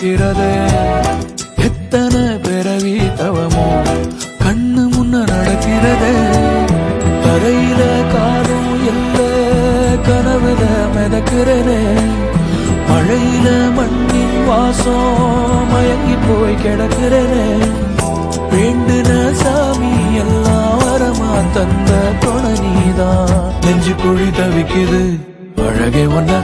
துடிக்கிறதே எத்தனை பிறவி தவமோ கண்ணு முன்ன நடக்கிறதே தரையில காலும் இல்ல கனவுல மிதக்கிறனே மழையில மண்ணின் வாசம் மயங்கி போய் கிடக்கிறனே வேண்டுன சாமி எல்லாம் வரமா தந்த துணை நீதான் நெஞ்சு குழி தவிக்குது அழகே ஒன்ன